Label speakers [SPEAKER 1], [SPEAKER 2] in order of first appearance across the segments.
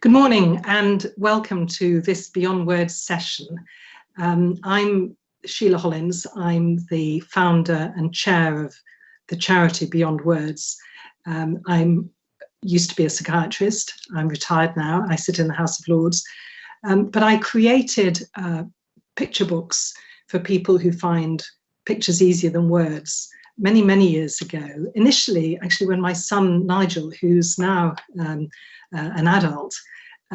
[SPEAKER 1] Good morning and welcome to this Beyond Words session. I'm Sheila Hollins. I'm the founder and chair of the charity Beyond Words. I used to be a psychiatrist. I'm retired now. I sit in the House of Lords. But I created picture books for people who find pictures easier than words many, many years ago. Initially, actually, when my son Nigel, who's now an adult,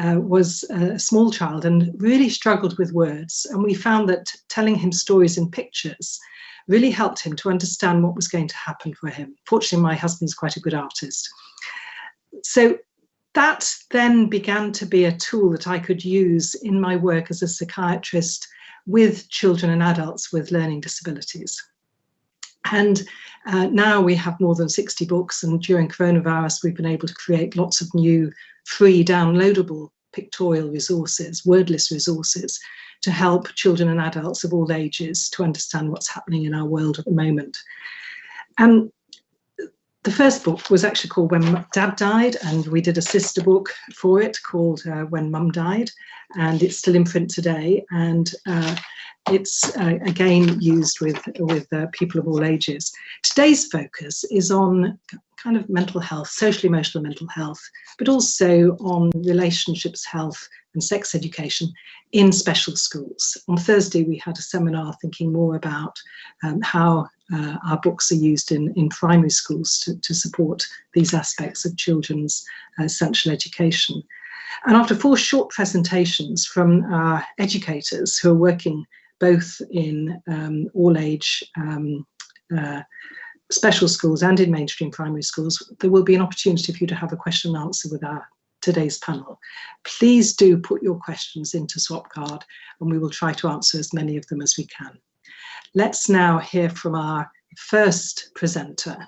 [SPEAKER 1] was a small child and really struggled with words. And we found that telling him stories in pictures really helped him to understand what was going to happen for him. Fortunately, my husband's quite a good artist. So that then began to be a tool that I could use in my work as a psychiatrist with children and adults with learning disabilities. And now we have more than 60 books, and during coronavirus, we've been able to create lots of new free downloadable pictorial resources, wordless resources, to help children and adults of all ages to understand what's happening in our world at the moment. And the first book was actually called When Dad Died, and we did a sister book for it called When Mum Died, and it's still in print today, and it's again used with people of all ages. Today's focus is on kind of mental health, social emotional mental health, but also on relationships health and sex education in special schools. On Thursday we had a seminar thinking more about how our books are used in primary schools to support these aspects of children's essential education. And after 4 short presentations from our educators who are working both in all age special schools and in mainstream primary schools, there will be an opportunity for you to have a question and answer with our today's panel. Please do put your questions into Swapcard and we will try to answer as many of them as we can. Let's now hear from our first presenter,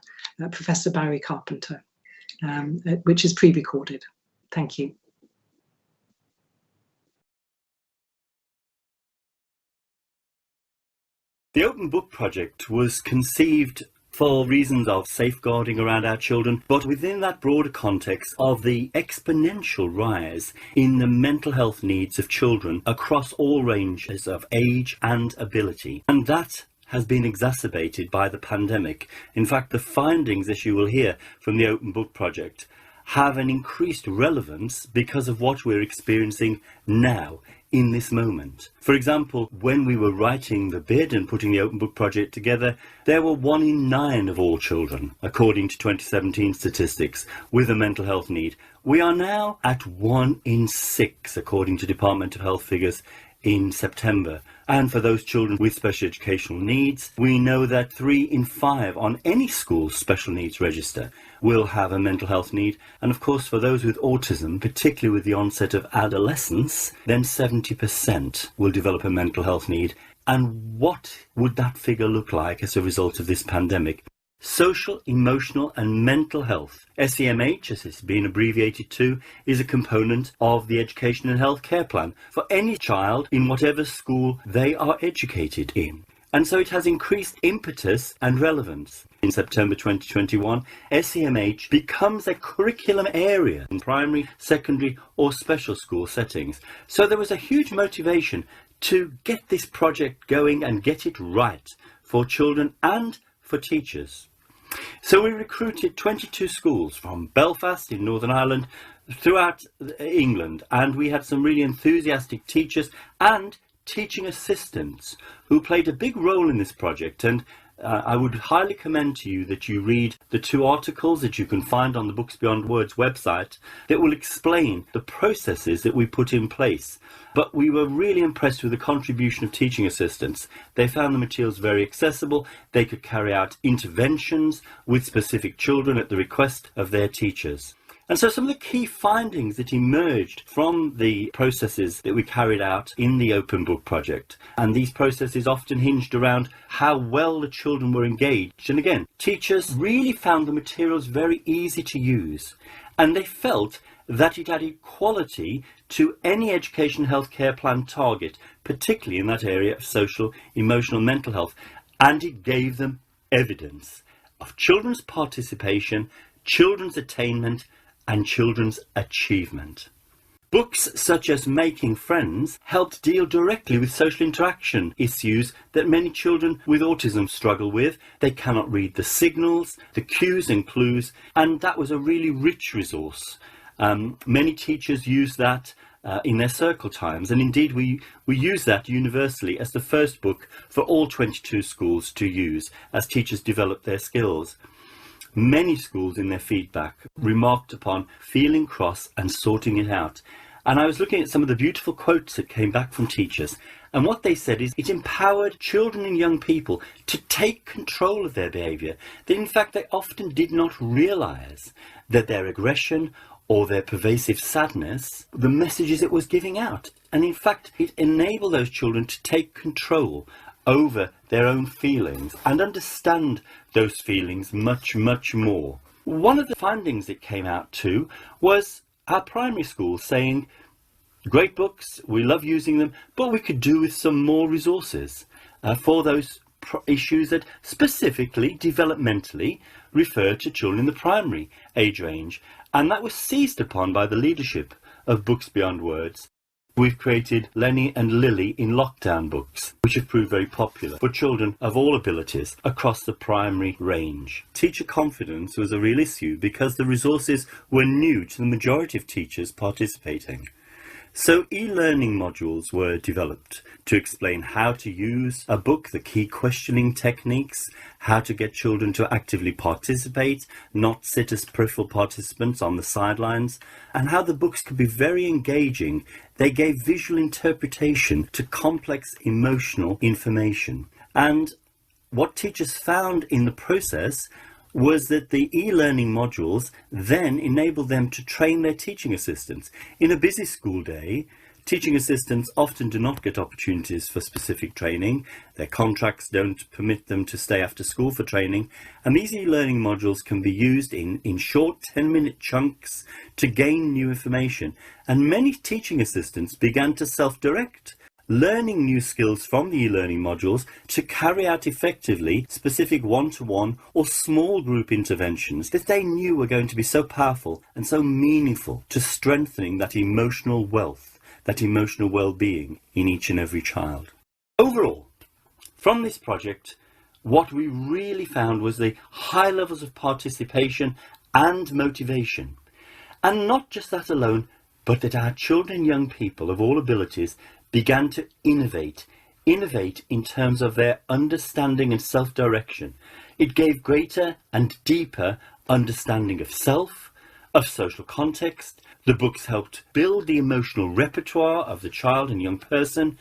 [SPEAKER 1] Professor Barry Carpenter, which is pre-recorded. Thank you.
[SPEAKER 2] The Open Book Project was conceived for reasons of safeguarding around our children, but within that broader context of the exponential rise in the mental health needs of children across all ranges of age and ability. And that has been exacerbated by the pandemic. In fact, the findings, as you will hear from the Open Book Project, have an increased relevance because of what we're experiencing now in this moment. For example, when we were writing the bid and putting the Open Book Project together, there were 1 in 9 of all children, according to 2017 statistics, with a mental health need. We are now at 1 in 6, according to Department of Health figures in September. And for those children with special educational needs, we know that 3 in 5 on any school's special needs register will have a mental health need. And of course, for those with autism, particularly with the onset of adolescence, then 70% will develop a mental health need. And what would that figure look like as a result of this pandemic? Social, emotional and mental health, SEMH, as it's been abbreviated to, is a component of the Education and Healthcare Plan for any child in whatever school they are educated in. And so it has increased impetus and relevance. In September 2021, SEMH becomes a curriculum area in primary, secondary or special school settings. So there was a huge motivation to get this project going and get it right for children and for teachers. So we recruited 22 schools from Belfast in Northern Ireland throughout England, and we had some really enthusiastic teachers and teaching assistants who played a big role in this project. And I would highly commend to you that you read the 2 articles that you can find on the Books Beyond Words website that will explain the processes that we put in place. But we were really impressed with the contribution of teaching assistants. They found the materials very accessible. They could carry out interventions with specific children at the request of their teachers. And so some of the key findings that emerged from the processes that we carried out in the Open Book Project, and these processes often hinged around how well the children were engaged. And again, teachers really found the materials very easy to use, and they felt that it added quality to any education healthcare plan target, particularly in that area of social, emotional, mental health, and it gave them evidence of children's participation, children's attainment, and children's achievement. Books such as Making Friends helped deal directly with social interaction issues that many children with autism struggle with. They cannot read the signals, the cues and clues, and that was a really rich resource. Many teachers use that in their circle times, and indeed we use that universally as the first book for all 22 schools to use as teachers develop their skills. Many schools in their feedback remarked upon feeling cross and sorting it out. And I was looking at some of the beautiful quotes that came back from teachers, and what they said is it empowered children and young people to take control of their behaviour. That in fact they often did not realise that their aggression or their pervasive sadness, the messages it was giving out. And in fact it enabled those children to take control over their own feelings and understand those feelings much, much more. One of the findings that came out too was our primary school saying, great books, we love using them, but we could do with some more resources for those issues that specifically, developmentally, refer to children in the primary age range. And that was seized upon by the leadership of Books Beyond Words. We've created Lenny and Lily in Lockdown books, which have proved very popular for children of all abilities across the primary range. Teacher confidence was a real issue because the resources were new to the majority of teachers participating. So e-learning modules were developed to explain how to use a book, the key questioning techniques, how to get children to actively participate, not sit as peripheral participants on the sidelines, and how the books could be very engaging. They gave visual interpretation to complex emotional information. And what teachers found in the process was that the e-learning modules then enabled them to train their teaching assistants. In a busy school day, teaching assistants often do not get opportunities for specific training. Their contracts don't permit them to stay after school for training, and these e-learning modules can be used in short 10-minute chunks to gain new information. And many teaching assistants began to self-direct, learning new skills from the e-learning modules to carry out effectively specific one-to-one or small group interventions that they knew were going to be so powerful and so meaningful to strengthening that emotional wealth, that emotional well-being in each and every child. Overall, from this project, what we really found was the high levels of participation and motivation. And not just that alone, but that our children and young people of all abilities began to innovate in terms of their understanding and self-direction. It gave greater and deeper understanding of self, of social context. The books helped build the emotional repertoire of the child and young person.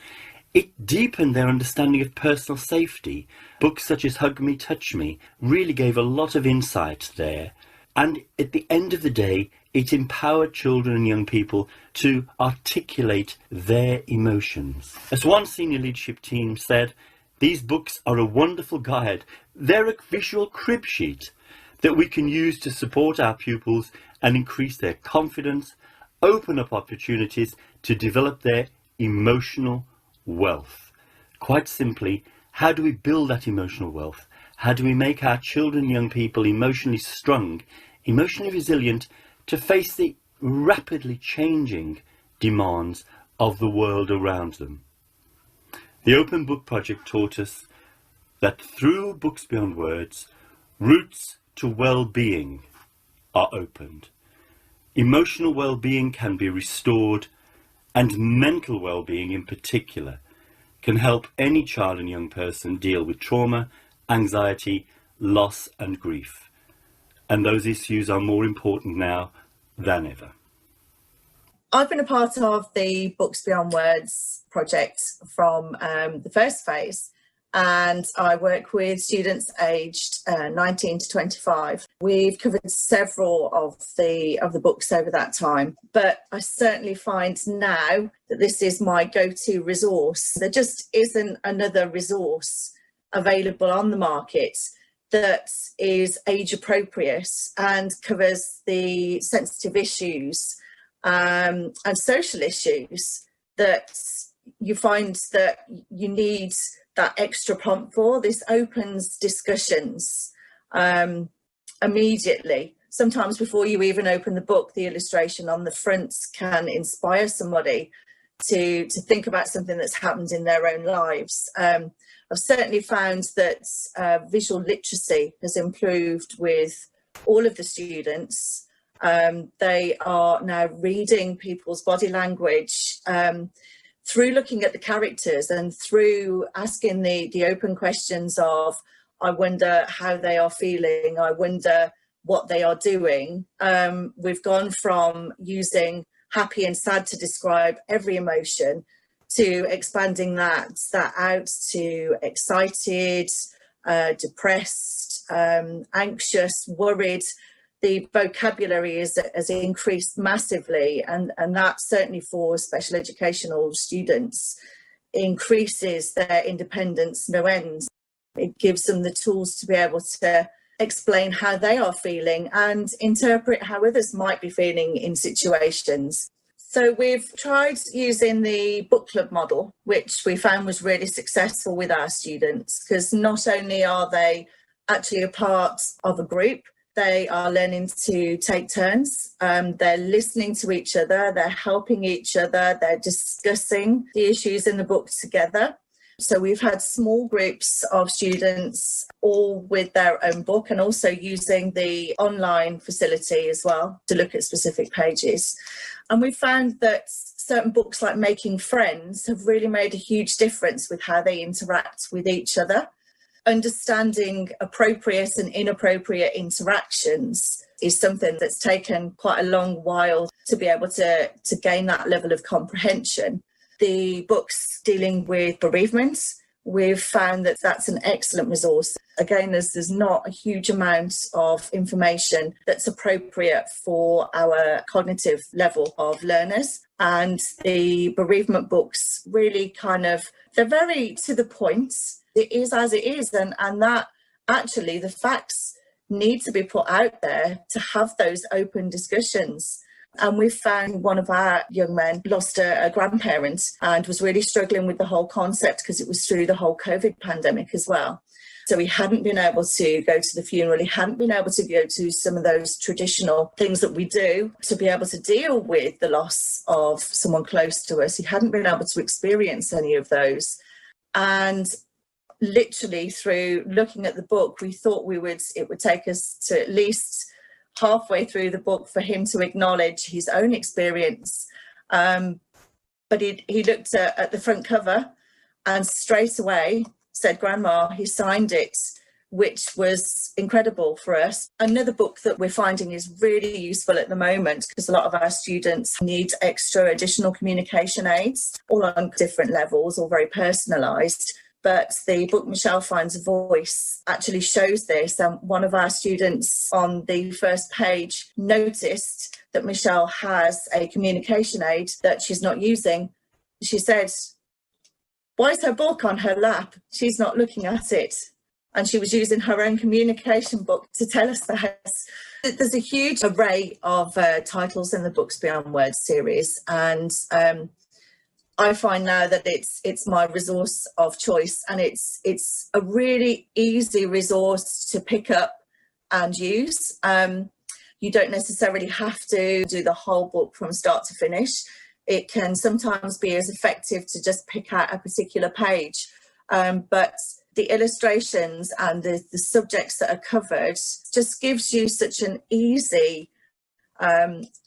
[SPEAKER 2] It deepened their understanding of personal safety. Books such as Hug Me, Touch Me really gave a lot of insight there. And at the end of the day, it empowered children and young people to articulate their emotions. As one senior leadership team said, these books are a wonderful guide. They're a visual crib sheet that we can use to support our pupils and increase their confidence, open up opportunities to develop their emotional wealth. Quite simply, how do we build that emotional wealth? How do we make our children and young people emotionally strong, emotionally resilient, to face the rapidly changing demands of the world around them? The Open Book Project taught us that through Books Beyond Words, routes to well-being are opened. Emotional well-being can be restored, and mental well-being in particular can help any child and young person deal with trauma, anxiety, loss and grief. And those issues are more important now than ever.
[SPEAKER 3] I've been a part of the Books Beyond Words project from the first phase, and I work with students aged 19 to 25. We've covered several of the books over that time, but I certainly find now that this is my go-to resource. There just isn't another resource available on the market that is age appropriate and covers the sensitive issues and social issues that you find that you need that extra prompt for. This opens discussions immediately sometimes before you even open the book, the illustration on the front can inspire somebody to think about something that's happened in their own lives. I've certainly found that visual literacy has improved with all of the students. They are now reading people's body language through looking at the characters and through asking the open questions of, I wonder how they are feeling, I wonder what they are doing. We've gone from using happy and sad to describe every emotion to expanding that out to excited, depressed, anxious, worried. The vocabulary has increased massively, and that certainly for special educational students increases their independence no end. It gives them the tools to be able to explain how they are feeling and interpret how others might be feeling in situations. So we've tried using the book club model, which we found was really successful with our students, because not only are they actually a part of a group, they are learning to take turns, they're listening to each other, they're helping each other, they're discussing the issues in the book together. So we've had small groups of students all with their own book, and also using the online facility as well to look at specific pages. And we found that certain books like Making Friends have really made a huge difference with how they interact with each other. Understanding appropriate and inappropriate interactions is something that's taken quite a long while to be able to gain that level of comprehension. The books dealing with bereavement, we've found that that's an excellent resource. Again, there's not a huge amount of information that's appropriate for our cognitive level of learners. And the bereavement books really they're very to the point. It is as it is, and that actually the facts need to be put out there to have those open discussions. And we found one of our young men lost a grandparent and was really struggling with the whole concept because it was through the whole COVID pandemic as well. So he hadn't been able to go to the funeral, he hadn't been able to go to some of those traditional things that we do to be able to deal with the loss of someone close to us. He hadn't been able to experience any of those. And literally through looking at the book, we thought it would take us to at least halfway through the book for him to acknowledge his own experience. But he looked at the front cover and straight away said, Grandma, he signed it, which was incredible for us. Another book that we're finding is really useful at the moment, because a lot of our students need extra additional communication aids, all on different levels, all very personalised. But the book Michelle Finds a Voice actually shows this. And one of our students on the first page noticed that Michelle has a communication aid that she's not using. She said, why is her book on her lap? She's not looking at it. And she was using her own communication book to tell us that. There's a huge array of titles in the Books Beyond Words series. And I find now that it's my resource of choice, and it's a really easy resource to pick up and use. You don't necessarily have to do the whole book from start to finish. It can sometimes be as effective to just pick out a particular page, but the illustrations and the subjects that are covered just gives you such an easy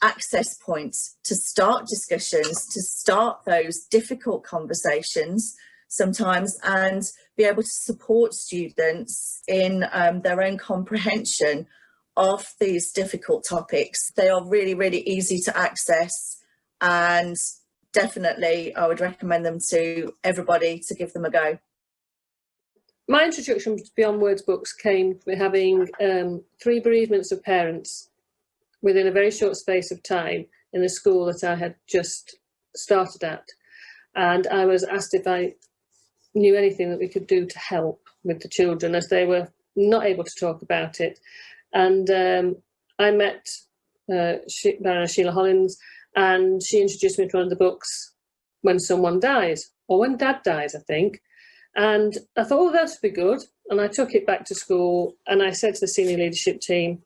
[SPEAKER 3] access points to start discussions, to start those difficult conversations sometimes, and be able to support students in their own comprehension of these difficult topics. They are really, really easy to access, and definitely I would recommend them to everybody to give them a go.
[SPEAKER 4] My introduction to Beyond Words books came with having 3 bereavements of parents within a very short space of time in the school that I had just started at. And I was asked if I knew anything that we could do to help with the children, as they were not able to talk about it. And I met Baroness Sheila Hollins, and she introduced me to one of the books, When Someone Dies, or When Dad Dies, I think. And I thought, oh, that'd be good. And I took it back to school, and I said to the senior leadership team,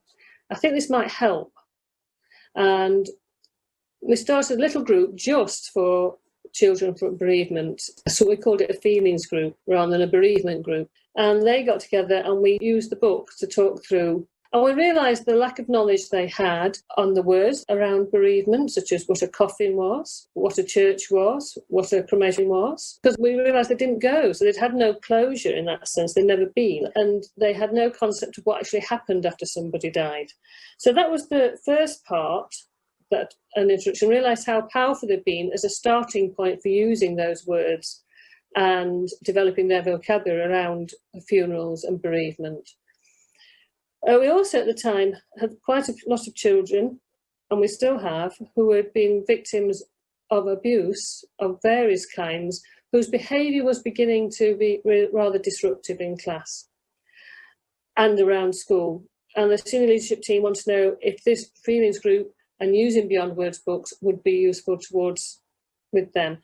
[SPEAKER 4] I think this might help. And we started a little group just for children from bereavement. So we called it a feelings group rather than a bereavement group. And they got together and we used the book to talk through. And we realised the lack of knowledge they had on the words around bereavement, such as what a coffin was, what a church was, what a cremation was, because we realised they didn't go. So they'd had no closure in that sense. They'd never been. And they had no concept of what actually happened after somebody died. So that was the first part, that an introduction, realised how powerful they've been as a starting point for using those words and developing their vocabulary around funerals and bereavement. We also at the time had quite a lot of children, and we still have, who had been victims of abuse of various kinds, whose behaviour was beginning to be rather disruptive in class and around school. And the senior leadership team wanted to know if this feelings group and using Beyond Words books would be useful with them.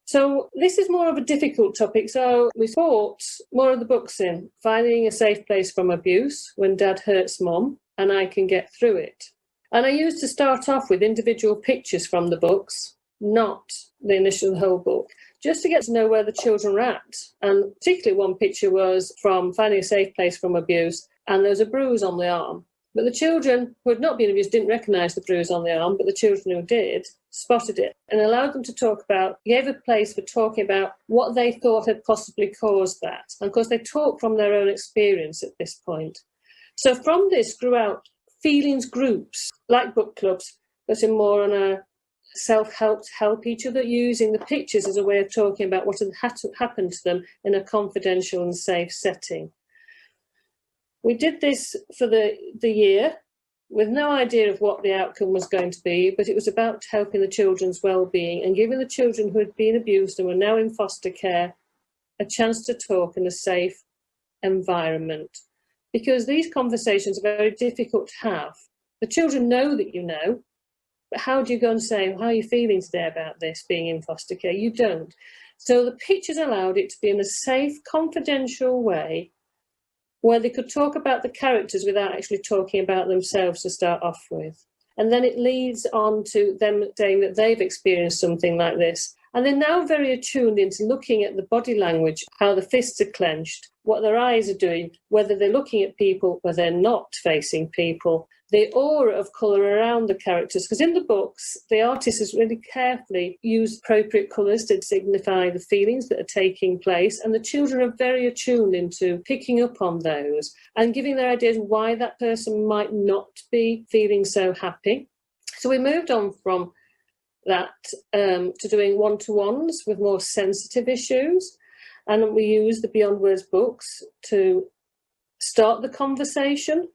[SPEAKER 4] So this is more of a difficult topic. So we brought more of the books in, Finding a Safe Place from Abuse, When Dad Hurts Mum, and I Can Get Through It. And I used to start off with individual pictures from the books, not the initial whole book, just to get to know where the children were at. And particularly one picture was from Finding a Safe Place from Abuse, and there was a bruise on the arm. But the children who had not been abused didn't recognise the bruise on the arm, but the children who did spotted it and allowed them to talk about, gave a place for talking about what they thought had possibly caused that. And of course, they talk from their own experience at this point. So from this grew out feelings groups, like book clubs, but in more on a self-help to help each other, using the pictures as a way of talking about what had happened to them in a confidential and safe setting. We did this for the year with no idea of what the outcome was going to be, but it was about helping the children's well-being and giving the children who had been abused and were now in foster care a chance to talk in a safe environment. Because these conversations are very difficult to have. The children know that you know, but how do you go and say, how are you feeling today about this, being in foster care? You don't. So the pictures allowed it to be in a safe, confidential way where they could talk about the characters without actually talking about themselves to start off with. And then it leads on to them saying that they've experienced something like this. And they're now very attuned into looking at the body language, how the fists are clenched, what their eyes are doing, whether they're looking at people, whether they're not facing people, the aura of colour around the characters. Because in the books, the artist has really carefully used appropriate colours to signify the feelings that are taking place. And the children are very attuned into picking up on those and giving their ideas why that person might not be feeling so happy. So we moved on from that to doing one-to-ones with more sensitive issues. And we used the Beyond Words books to start the conversation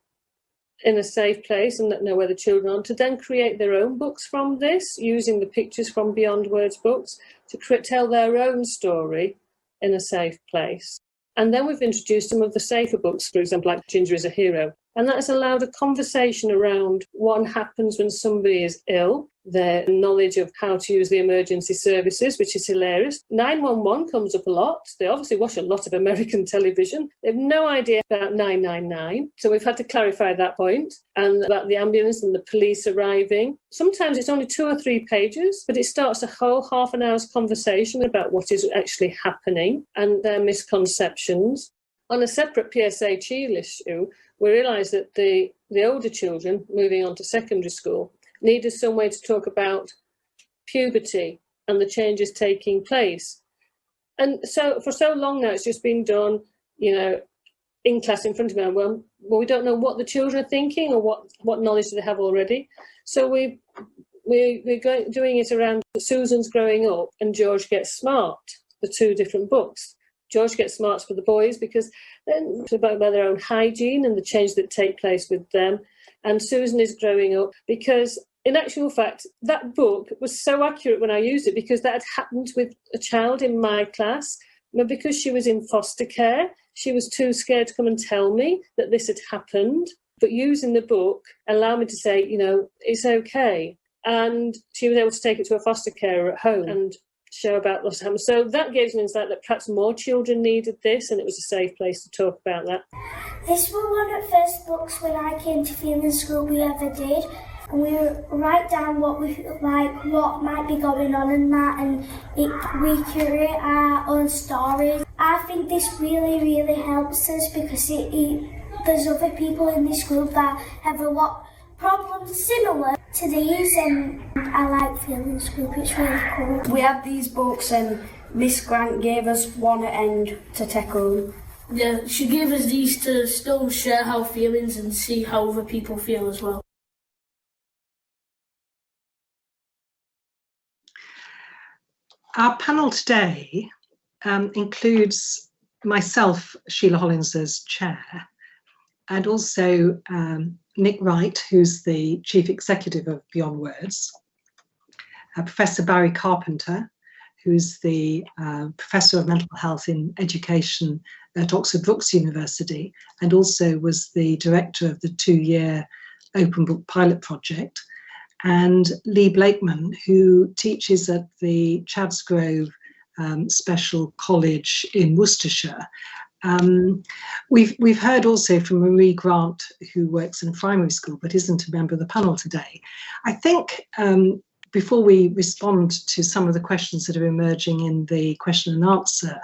[SPEAKER 4] in a safe place and know where the children are, to then create their own books from this, using the pictures from Beyond Words books to tell their own story in a safe place. And then we've introduced some of the safer books, for example, like Ginger is a Hero. And that has allowed a conversation around what happens when somebody is ill, their knowledge of how to use the emergency services, which is hilarious. 911 comes up a lot. They obviously watch a lot of American television. They have no idea about 999. So we've had to clarify that point, and about the ambulance and the police arriving. Sometimes it's only 2 or 3 pages, but it starts a whole half an hour's conversation about what is actually happening and their misconceptions. On a separate PSA Chiel issue, we realised that the older children moving on to secondary school needed some way to talk about puberty and the changes taking place. And so for so long now, it's just been done, in class in front of everyone. Well, we don't know what the children are thinking or what knowledge do they have already. So we're doing it around Susan's Growing Up and George Gets Smart, the 2 different books. George Gets Smart for the boys because then it's about their own hygiene and the change that take place with them. And Susan is Growing Up because, in actual fact, that book was so accurate when I used it because that had happened with a child in my class. But because she was in foster care, she was too scared to come and tell me that this had happened. But using the book allowed me to say, it's okay. And she was able to take it to a foster carer at home and show about what's happened. So that gives me insight that perhaps more children needed this, and it was a safe place to talk about that.
[SPEAKER 5] This was one of the first books when I came to Feelings School we ever did, and we write down what we like, what might be going on in that, and we create our own stories. I think this really helps us because there's other people in this group that have a lot problems similar to these, and I like Feelings Group, it's really cool.
[SPEAKER 6] We had these books and Miss Grant gave us one at end to take home.
[SPEAKER 7] Yeah, she gave us these to still share our feelings and see how other people feel as well.
[SPEAKER 1] Our panel today includes myself, Sheila Hollins, as chair, and also Nick Wright, who's the Chief Executive of Beyond Words, Professor Barry Carpenter, who's the Professor of Mental Health in Education at Oxford Brookes University, and also was the director of the 2-year Open Book Pilot Project, and Lee Blakeman, who teaches at the Chadsgrove Special College in Worcestershire. We've heard also from Marie Grant, who works in primary school but isn't a member of the panel today. I think before we respond to some of the questions that are emerging in the question and answer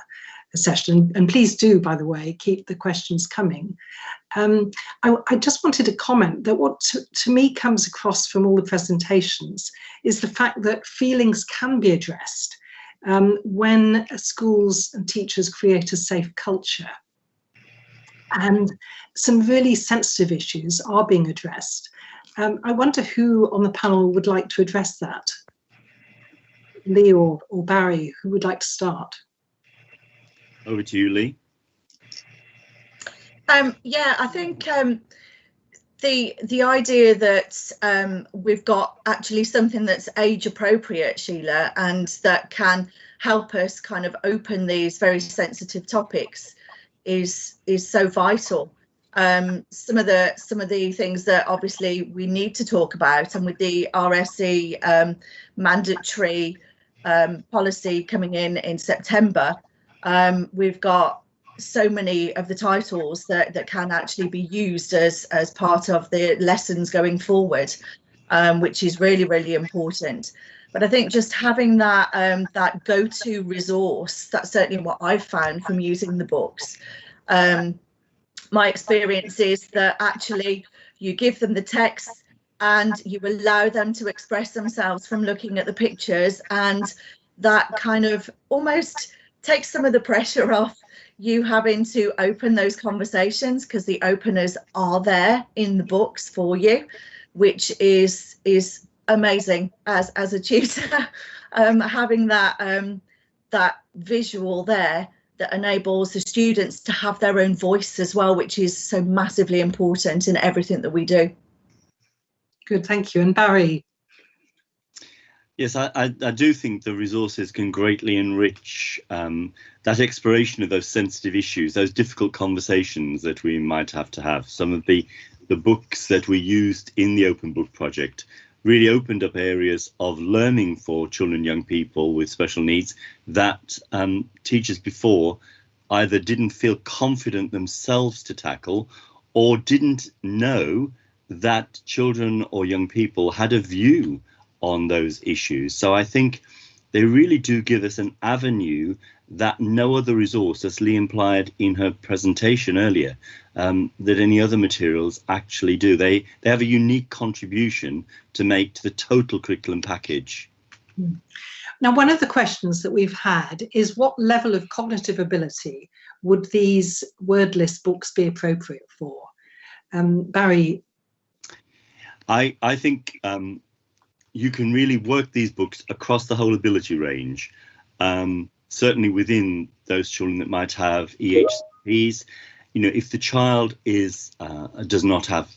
[SPEAKER 1] session, and please do, by the way, keep the questions coming, I just wanted to comment that what to me comes across from all the presentations is the fact that feelings can be addressed when schools and teachers create a safe culture. And some really sensitive issues are being addressed. I wonder who on the panel would like to address that? Lee or Barry, who would like to start?
[SPEAKER 2] Over to you, Lee.
[SPEAKER 3] Yeah, I think the idea that we've got actually something that's age appropriate, Sheila, and that can help us kind of open these very sensitive topics is so vital. Some of the things that obviously we need to talk about, and with the RSE mandatory policy coming in September, we've got so many of the titles that can actually be used as part of the lessons going forward, which is really important. But I think just having that that go-to resource, that's certainly what I've found from using the books. My experience is that actually you give them the text and you allow them to express themselves from looking at the pictures, and that kind of almost takes some of the pressure off you having to open those conversations, because the openers are there in the books for you, which is amazing as a tutor. Having that visual there that enables the students to have their own voice as well, which is so massively important in everything that we do.
[SPEAKER 1] Good, thank you. And Barry?
[SPEAKER 2] Yes, I do think the resources can greatly enrich that exploration of those sensitive issues, those difficult conversations that we might have to have. Some of the books that we used in the Open Book Project really opened up areas of learning for children and young people with special needs that teachers before either didn't feel confident themselves to tackle, or didn't know that children or young people had a view on those issues. So I think they really do give us an avenue that no other resource, as Lee implied in her presentation earlier, that any other materials actually do. They have a unique contribution to make to the total curriculum package.
[SPEAKER 1] Now, one of the questions that we've had is, what level of cognitive ability would these wordless books be appropriate for? Barry?
[SPEAKER 2] I think you can really work these books across the whole ability range, certainly within those children that might have EHCPs. You know, if the child does not have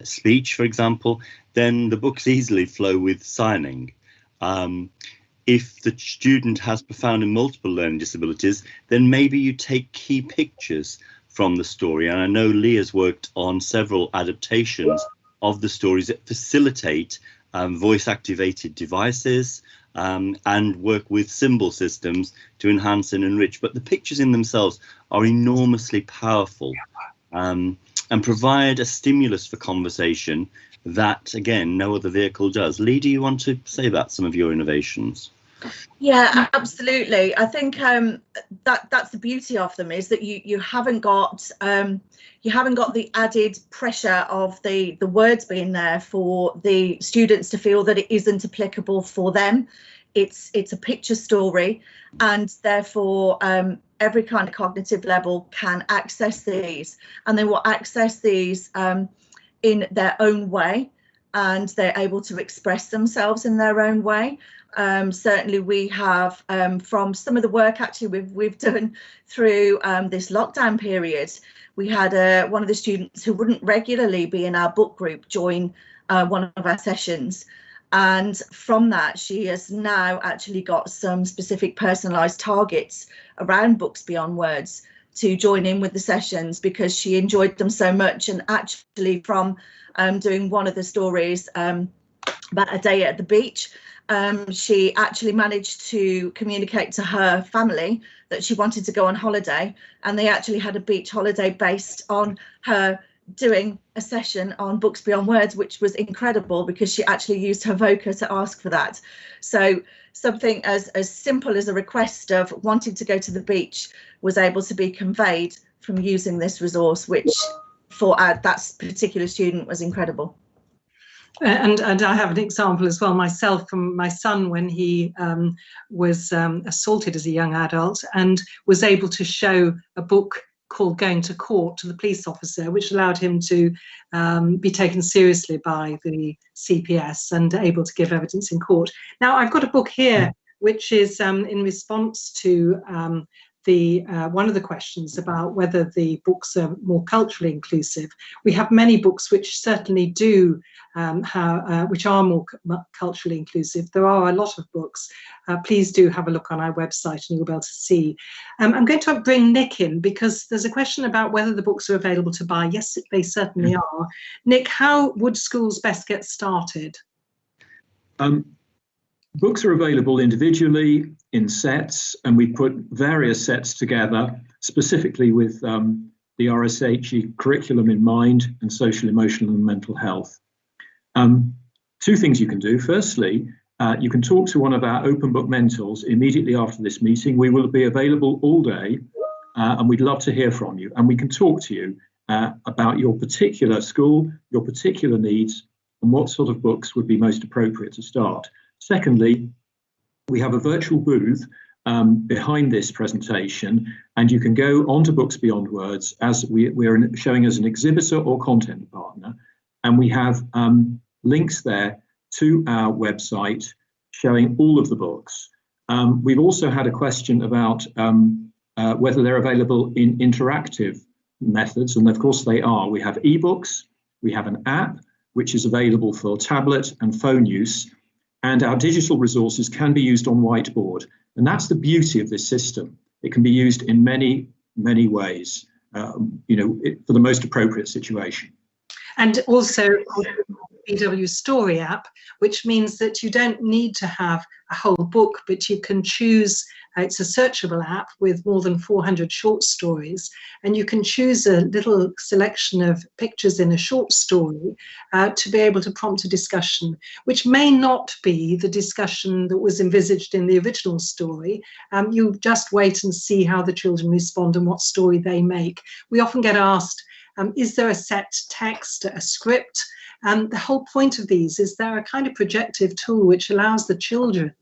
[SPEAKER 2] speech, for example, then the books easily flow with signing. If the student has profound and multiple learning disabilities, then maybe you take key pictures from the story. And I know Leah's worked on several adaptations of the stories that facilitate voice-activated devices and work with symbol systems to enhance and enrich. But the pictures in themselves are enormously powerful and provide a stimulus for conversation that, again, no other vehicle does. Lee, do you want to say about some of your innovations?
[SPEAKER 3] Yeah, absolutely. I think that's the beauty of them, is that you haven't got the added pressure of the words being there for the students to feel that it isn't applicable for them. It's a picture story, and therefore every kind of cognitive level can access these, and they will access these in their own way, and they're able to express themselves in their own way. Certainly we have, from some of the work actually we've done through this lockdown period, we had one of the students who wouldn't regularly be in our book group join one of our sessions, and from that she has now actually got some specific personalised targets around books beyond words to join in with the sessions, because she enjoyed them so much. And actually from doing one of the stories about a day at the beach, she actually managed to communicate to her family that she wanted to go on holiday, and they actually had a beach holiday based on her doing a session on books beyond words, which was incredible because she actually used her voca to ask for that. So something as simple as a request of wanting to go to the beach was able to be conveyed from using this resource, which for that particular student was incredible.
[SPEAKER 1] And I have an example as well myself from my son when he was assaulted as a young adult, and was able to show a book called Going to Court to the police officer, which allowed him to be taken seriously by the CPS and able to give evidence in court. Now, I've got a book here which is in response to one of the questions about whether the books are more culturally inclusive. We have many books which certainly do which are more culturally inclusive. There are a lot of books. Please do have a look on our website and you'll be able to see. I'm going to bring Nick in because there's a question about whether the books are available to buy. Yes, they certainly are. Nick, how would schools best get started?
[SPEAKER 8] Books are available individually in sets, and we put various sets together specifically with the RSHE curriculum in mind, and social, emotional and mental health. Two things you can do. Firstly, you can talk to one of our open book mentors immediately after this meeting. We will be available all day, and we'd love to hear from you, and we can talk to you about your particular school, your particular needs, and what sort of books would be most appropriate to start. Secondly, we have a virtual booth behind this presentation, and you can go onto Books Beyond Words as we're showing as an exhibitor or content partner, and we have links there to our website showing all of the books. We've also had a question about whether they're available in interactive methods, and of course they are. We have ebooks, we have an app which is available for tablet and phone use, and our digital resources can be used on whiteboard. And that's the beauty of this system. It can be used in many, many ways, for the most appropriate situation.
[SPEAKER 1] And also BW Story app, which means that you don't need to have a whole book, but you can choose, it's a searchable app with more than 400 short stories, and you can choose a little selection of pictures in a short story to be able to prompt a discussion, which may not be the discussion that was envisaged in the original story. You just wait and see how the children respond and what story they make. We often get asked, is there a set text, a script? And the whole point of these is they're a kind of projective tool which allows the children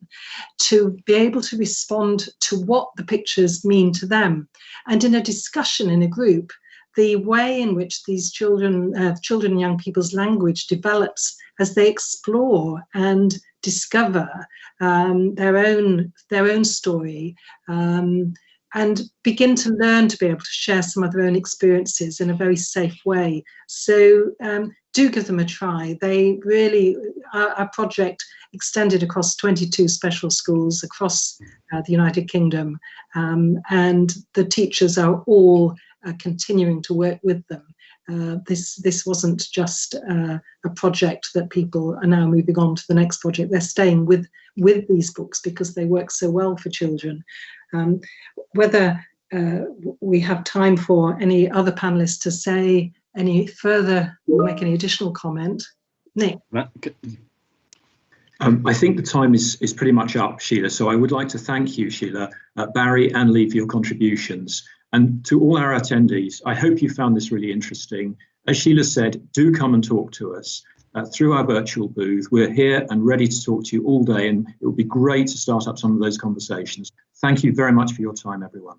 [SPEAKER 1] to be able to respond to what the pictures mean to them. And in a discussion in a group, the way in which these children and young people's language develops as they explore and discover their own story, and begin to learn to be able to share some of their own experiences in a very safe way. So do give them a try. They really, our project extended across 22 special schools across the United Kingdom, and the teachers are all continuing to work with them. This wasn't just a project that people are now moving on to the next project. They're staying with these books because they work so well for children. Whether we have time for any other panelists to say any further or make any additional comment. Nick.
[SPEAKER 8] I think the time is pretty much up, Sheila. So I would like to thank you, Sheila, Barry and Lee, for your contributions. And to all our attendees, I hope you found this really interesting. As Sheila said, do come and talk to us through our virtual booth. We're here and ready to talk to you all day, and it would be great to start up some of those conversations. Thank you very much for your time, everyone.